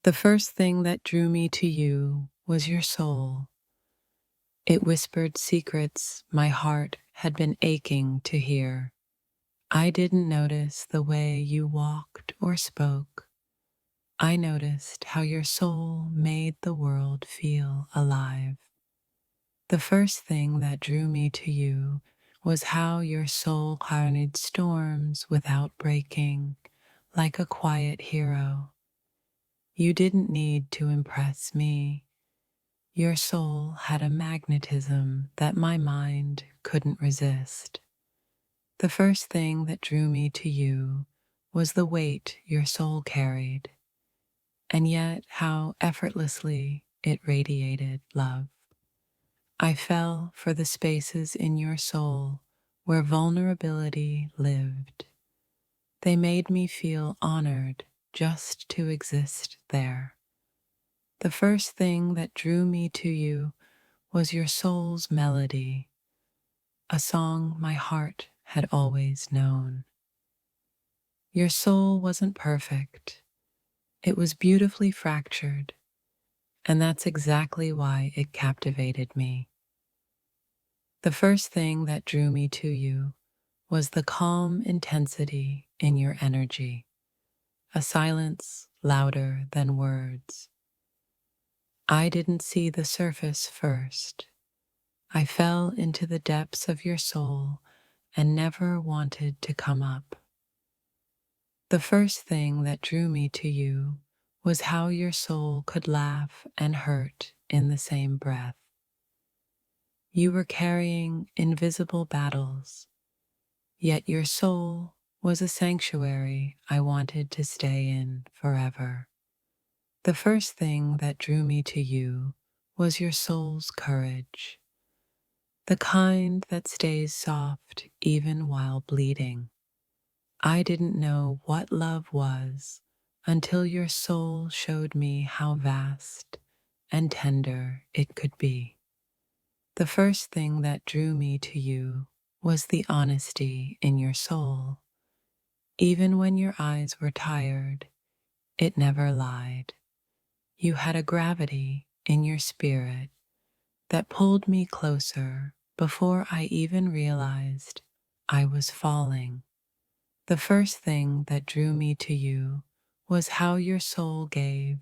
The first thing that drew me to you was your soul. It whispered secrets my heart had been aching to hear. I didn't notice the way you walked or spoke. I noticed how your soul made the world feel alive. The first thing that drew me to you was how your soul harnessed storms without breaking, like a quiet hero. You didn't need to impress me. Your soul had a magnetism that my mind couldn't resist. The first thing that drew me to you was the weight your soul carried, and yet how effortlessly it radiated love. I fell for the spaces in your soul where vulnerability lived. They made me feel honored just to exist there. The first thing that drew me to you was your soul's melody, a song my heart had always known. Your soul wasn't perfect. It was beautifully fractured, and that's exactly why it captivated me. The first thing that drew me to you was the calm intensity in your energy, a silence louder than words. I didn't see the surface first. I fell into the depths of your soul and never wanted to come up. The first thing that drew me to you was how your soul could laugh and hurt in the same breath. You were carrying invisible battles, yet your soul was a sanctuary I wanted to stay in forever. The first thing that drew me to you was your soul's courage, the kind that stays soft even while bleeding. I didn't know what love was until your soul showed me how vast and tender it could be. The first thing that drew me to you was the honesty in your soul. Even when your eyes were tired, it never lied. You had a gravity in your spirit that pulled me closer before I even realized I was falling. The first thing that drew me to you was how your soul gave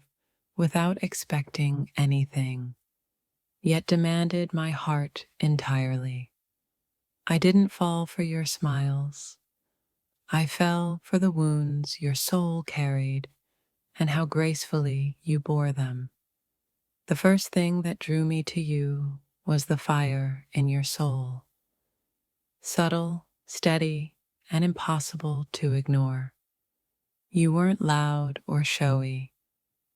without expecting anything, yet demanded my heart entirely. I didn't fall for your smiles. I fell for the wounds your soul carried and how gracefully you bore them. The first thing that drew me to you was the fire in your soul, subtle, steady, and impossible to ignore. You weren't loud or showy.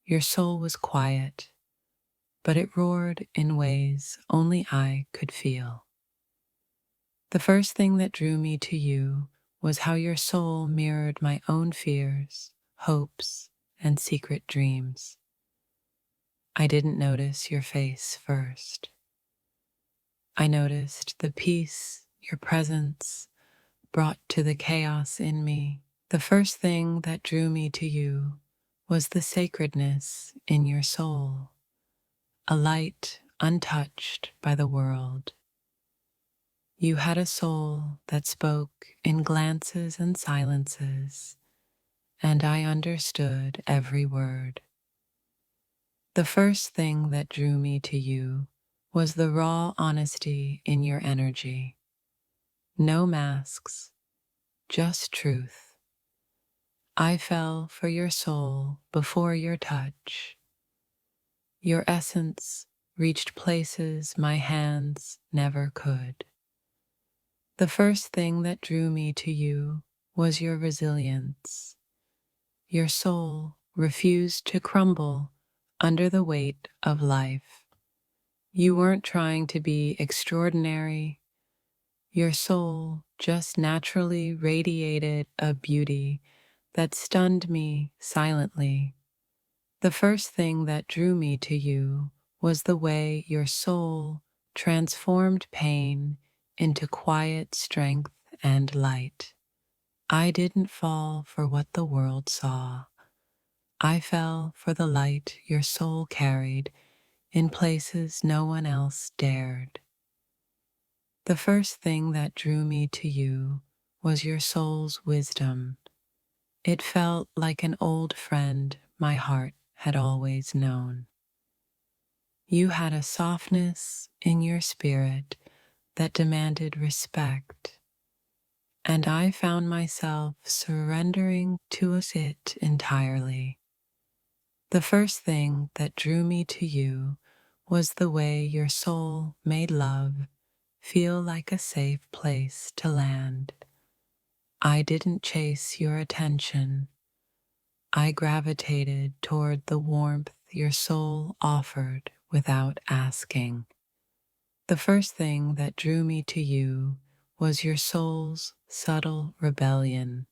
Your soul was quiet, but it roared in ways only I could feel. The first thing that drew me to you was how your soul mirrored my own fears, hopes, and secret dreams. I didn't notice your face first. I noticed the peace your presence brought to the chaos in me. The first thing that drew me to you was the sacredness in your soul, a light untouched by the world. You had a soul that spoke in glances and silences, and I understood every word. The first thing that drew me to you was the raw honesty in your energy. No masks, just truth. I fell for your soul before your touch. Your essence reached places my hands never could. The first thing that drew me to you was your resilience. Your soul refused to crumble under the weight of life. You weren't trying to be extraordinary. Your soul just naturally radiated a beauty that stunned me silently. The first thing that drew me to you was the way your soul transformed pain into quiet strength and light. I didn't fall for what the world saw. I fell for the light your soul carried in places no one else dared. The first thing that drew me to you was your soul's wisdom. It felt like an old friend my heart had always known. You had a softness in your spirit that demanded respect, and I found myself surrendering to it entirely. The first thing that drew me to you was the way your soul made love feel like a safe place to land. I didn't chase your attention. I gravitated toward the warmth your soul offered without asking. The first thing that drew me to you was your soul's subtle rebellion.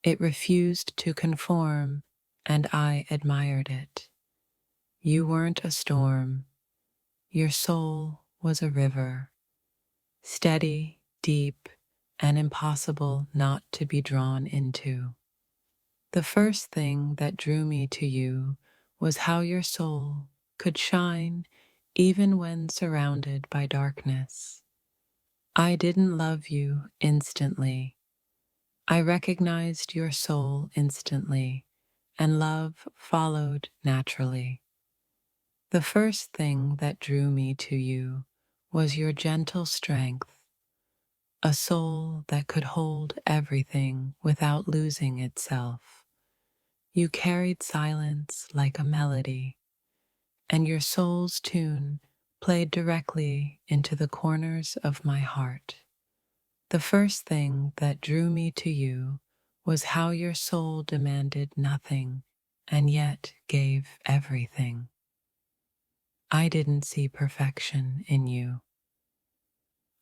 It refused to conform, and I admired it. You weren't a storm. Your soul was a river, steady, deep, and impossible not to be drawn into. The first thing that drew me to you was how your soul could shine even when surrounded by darkness. I didn't love you instantly. I recognized your soul instantly, and love followed naturally. The first thing that drew me to you was your gentle strength, a soul that could hold everything without losing itself. You carried silence like a melody, and your soul's tune played directly into the corners of my heart. The first thing that drew me to you was how your soul demanded nothing and yet gave everything. I didn't see perfection in you.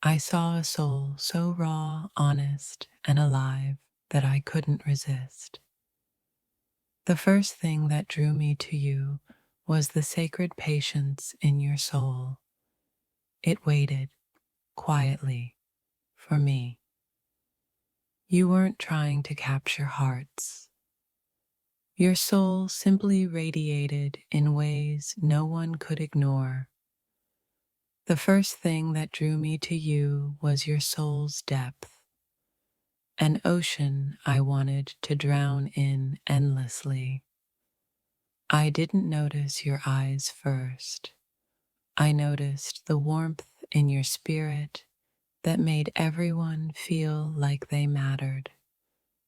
I saw a soul so raw, honest, and alive that I couldn't resist. The first thing that drew me to you was the sacred patience in your soul. It waited quietly for me. You weren't trying to capture hearts. Your soul simply radiated in ways no one could ignore. The first thing that drew me to you was your soul's depth, an ocean I wanted to drown in endlessly. I didn't notice your eyes first. I noticed the warmth in your spirit that made everyone feel like they mattered.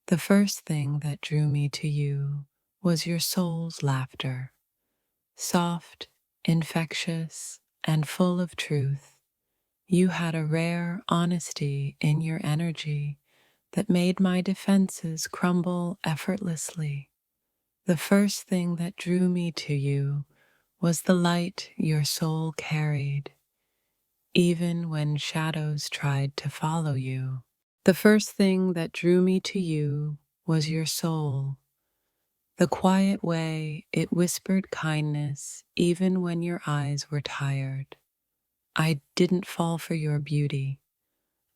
The first thing that drew me to you was your soul's laughter, soft, infectious, and full of truth. You had a rare honesty in your energy that made my defenses crumble effortlessly. The first thing that drew me to you was the light your soul carried, even when shadows tried to follow you. The first thing that drew me to you was your soul, the quiet way it whispered kindness even when your eyes were tired. I didn't fall for your beauty.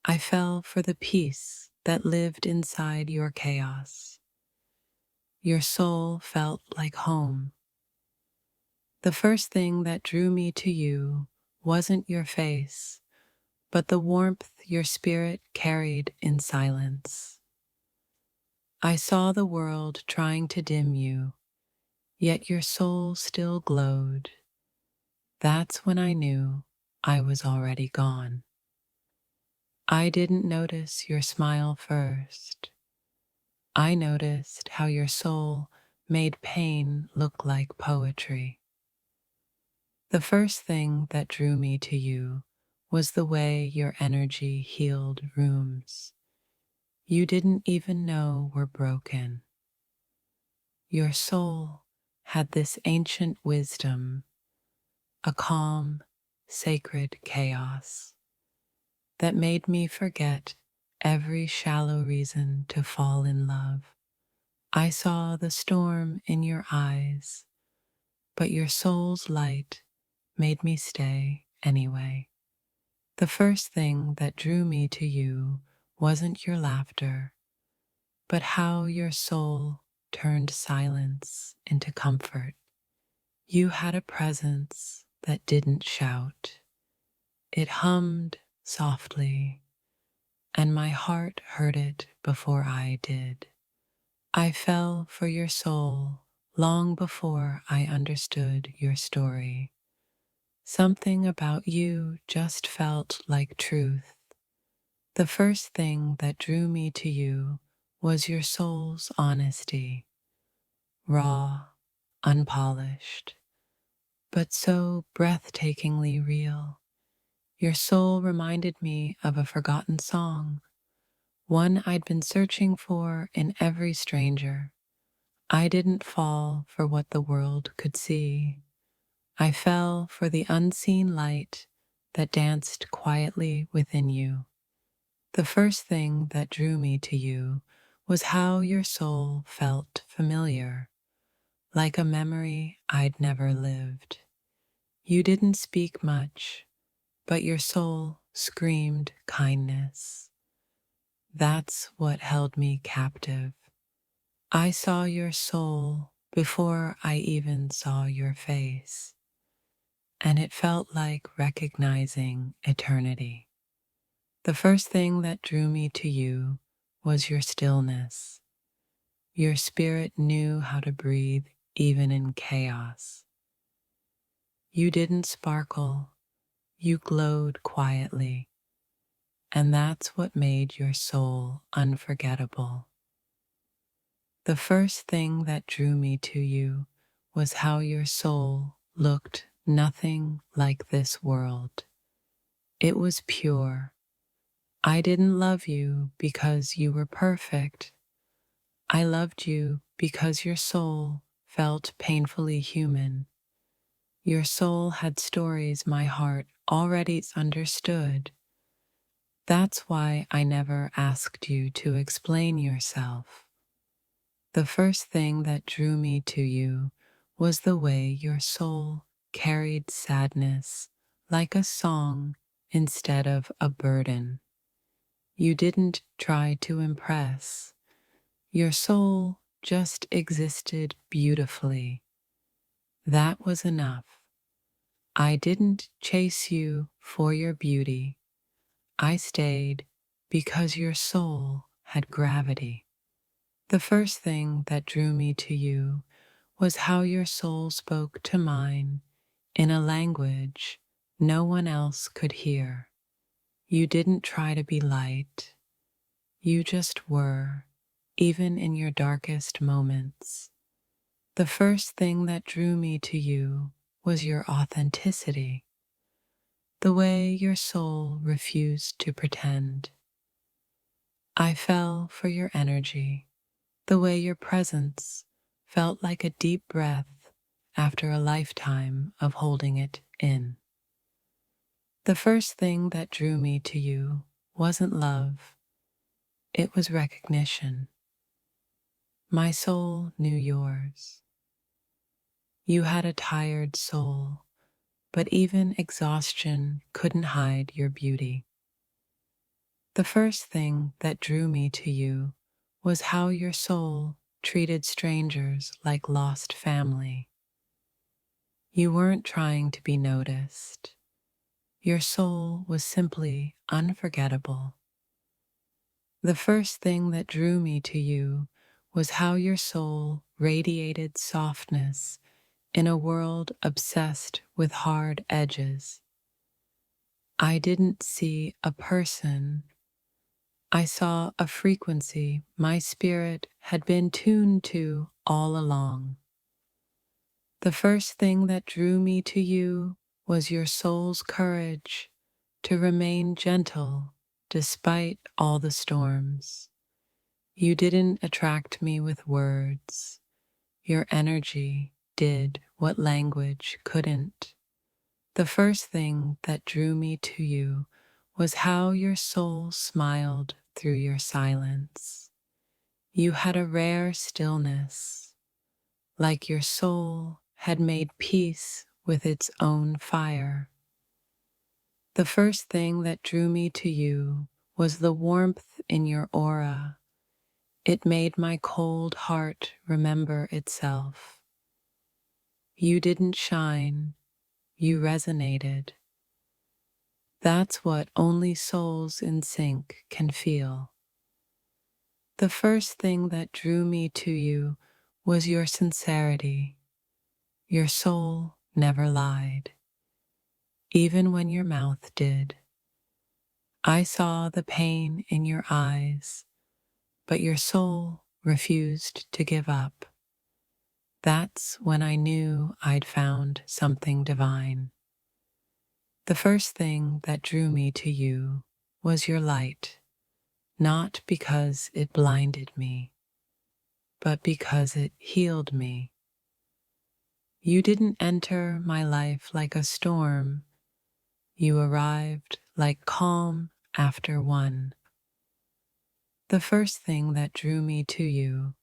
I fell for the peace that lived inside your chaos. Your soul felt like home. The first thing that drew me to you wasn't your face, but the warmth your spirit carried in silence. I saw the world trying to dim you, yet your soul still glowed. That's when I knew I was already gone. I didn't notice your smile first. I noticed how your soul made pain look like poetry. The first thing that drew me to you was the way your energy healed rooms you didn't even know were broken. Your soul had this ancient wisdom, a calm, sacred chaos that made me forget every shallow reason to fall in love. I saw the storm in your eyes, but your soul's light made me stay anyway. The first thing that drew me to you wasn't your laughter, but how your soul turned silence into comfort. You had a presence that didn't shout. It hummed softly, and my heart heard it before I did. I fell for your soul long before I understood your story. Something about you just felt like truth. The first thing that drew me to you was your soul's honesty, raw, unpolished, but so breathtakingly real. Your soul reminded me of a forgotten song, one I'd been searching for in every stranger. I didn't fall for what the world could see. I fell for the unseen light that danced quietly within you. The first thing that drew me to you was how your soul felt familiar, like a memory I'd never lived. You didn't speak much, but your soul screamed kindness. That's what held me captive. I saw your soul before I even saw your face, and it felt like recognizing eternity. The first thing that drew me to you was your stillness. Your spirit knew how to breathe even in chaos. You didn't sparkle, you glowed quietly, and that's what made your soul unforgettable. The first thing that drew me to you was how your soul looked nothing like this world. It was pure. I didn't love you because you were perfect. I loved you because your soul felt painfully human. Your soul had stories my heart already understood. That's why I never asked you to explain yourself. The first thing that drew me to you was the way your soul carried sadness like a song instead of a burden. You didn't try to impress. Your soul just existed beautifully. That was enough. I didn't chase you for your beauty. I stayed because your soul had gravity. The first thing that drew me to you was how your soul spoke to mine in a language no one else could hear. You didn't try to be light. You just were, even in your darkest moments. The first thing that drew me to you was your authenticity, the way your soul refused to pretend. I fell for your energy, the way your presence felt like a deep breath after a lifetime of holding it in. The first thing that drew me to you wasn't love, it was recognition. My soul knew yours. You had a tired soul, but even exhaustion couldn't hide your beauty. The first thing that drew me to you was how your soul treated strangers like lost family. You weren't trying to be noticed. Your soul was simply unforgettable. The first thing that drew me to you was how your soul radiated softness in a world obsessed with hard edges. I didn't see a person. I saw a frequency my spirit had been tuned to all along. The first thing that drew me to you was your soul's courage to remain gentle despite all the storms. You didn't attract me with words. Your energy did what language couldn't. The first thing that drew me to you was how your soul smiled through your silence. You had a rare stillness, like your soul had made peace with its own fire. The first thing that drew me to you was the warmth in your aura. It made my cold heart remember itself. You didn't shine, you resonated. That's what only souls in sync can feel. The first thing that drew me to you was your sincerity. Your soul never lied, even when your mouth did. I saw the pain in your eyes, but your soul refused to give up. That's when I knew I'd found something divine. The first thing that drew me to you was your light, not because it blinded me, but because it healed me. You didn't enter my life like a storm. You arrived like calm after one. The first thing that drew me to you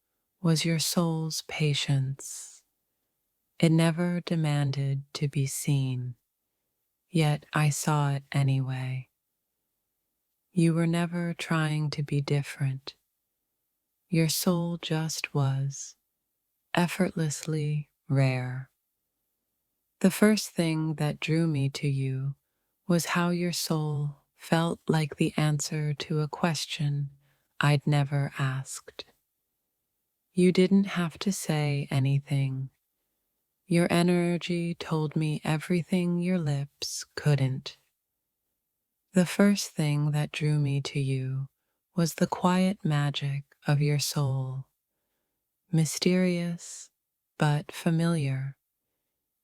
was your soul's patience. It never demanded to be seen, yet I saw it anyway. You were never trying to be different. Your soul just was, effortlessly rare. The first thing that drew me to you was how your soul felt like the answer to a question I'd never asked. You didn't have to say anything. Your energy told me everything your lips couldn't. The first thing that drew me to you was the quiet magic of your soul. Mysterious, but familiar.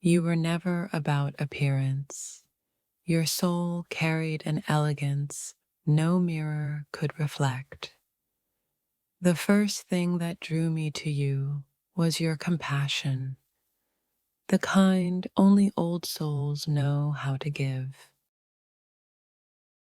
You were never about appearance. Your soul carried an elegance no mirror could reflect. The first thing that drew me to you was your compassion, the kind only old souls know how to give.